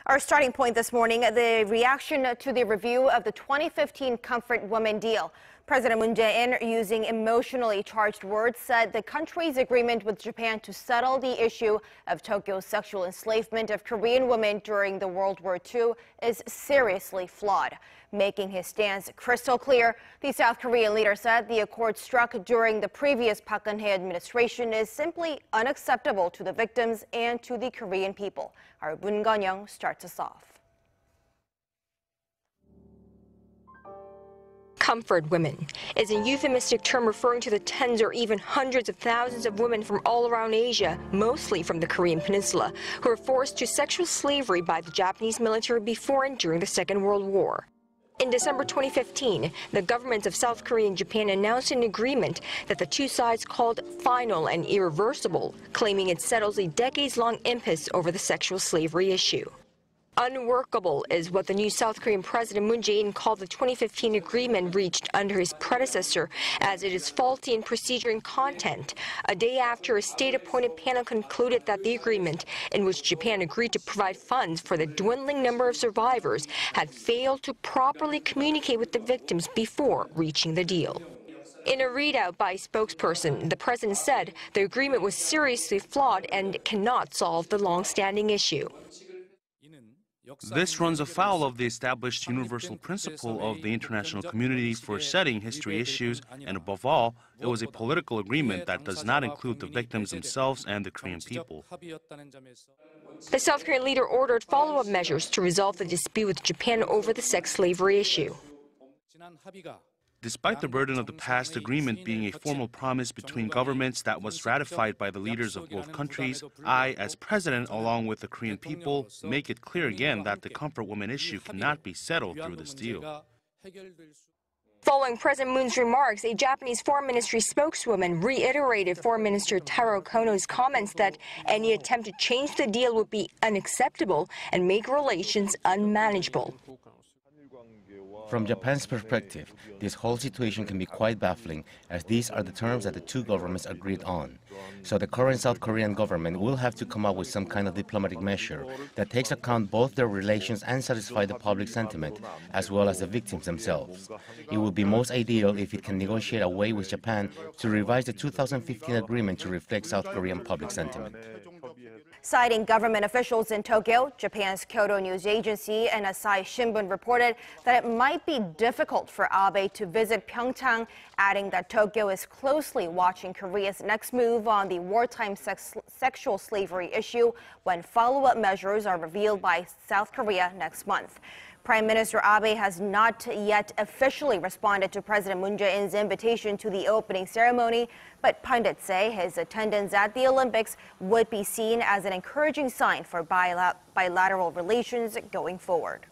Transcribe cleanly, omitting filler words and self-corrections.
Our starting point this morning, the reaction to the review of the 2015 Comfort Women deal. President Moon Jae-in, using emotionally charged words, said the country's agreement with Japan to settle the issue of Tokyo's sexual enslavement of Korean women during the World War II is seriously flawed. Making his stance crystal clear, the South Korean leader said the accord struck during the previous Park Geun-hye administration is simply unacceptable to the victims and to the Korean people. Our Moon Geon-young starts us off. Comfort women is a euphemistic term referring to the tens or even hundreds of thousands of women from all around Asia, mostly from the Korean peninsula, who were forced to sexual slavery by the Japanese military before and during the Second World War. In December 2015, the governments of South Korea and Japan announced an agreement that the two sides called final and irreversible, claiming it settles a decades-long impasse over the sexual slavery issue. Unworkable is what the new South Korean President Moon Jae-in called the 2015 agreement reached under his predecessor, as it is faulty in procedure and content, a day after a state-appointed panel concluded that the agreement, in which Japan agreed to provide funds for the dwindling number of survivors, had failed to properly communicate with the victims before reaching the deal. In a readout by a spokesperson, the president said the agreement was seriously flawed and cannot solve the long-standing issue. This runs afoul of the established universal principle of the international community for setting history issues, and above all, it was a political agreement that does not include the victims themselves and the Korean people. The South Korean leader ordered follow-up measures to resolve the dispute with Japan over the sex slavery issue. Despite the burden of the past agreement being a formal promise between governments that was ratified by the leaders of both countries, I, as president, along with the Korean people, make it clear again that the comfort woman issue cannot be settled through this deal. Following President Moon's remarks, a Japanese Foreign Ministry spokeswoman reiterated Foreign Minister Taro Kono's comments that any attempt to change the deal would be unacceptable and make relations unmanageable. From Japan's perspective, this whole situation can be quite baffling, as these are the terms that the two governments agreed on. So the current South Korean government will have to come up with some kind of diplomatic measure that takes account both their relations and satisfy the public sentiment, as well as the victims themselves. It would be most ideal if it can negotiate a way with Japan to revise the 2015 agreement to reflect South Korean public sentiment. Citing government officials in Tokyo, Japan's Kyodo news agency and Asahi Shimbun reported that it might be difficult for Abe to visit Pyeongchang, adding that Tokyo is closely watching Korea's next move on the wartime sexual slavery issue when follow-up measures are revealed by South Korea next month. Prime Minister Abe has not yet officially responded to President Moon Jae-in's invitation to the opening ceremony, but pundits say his attendance at the Olympics would be seen as an encouraging sign for bilateral relations going forward.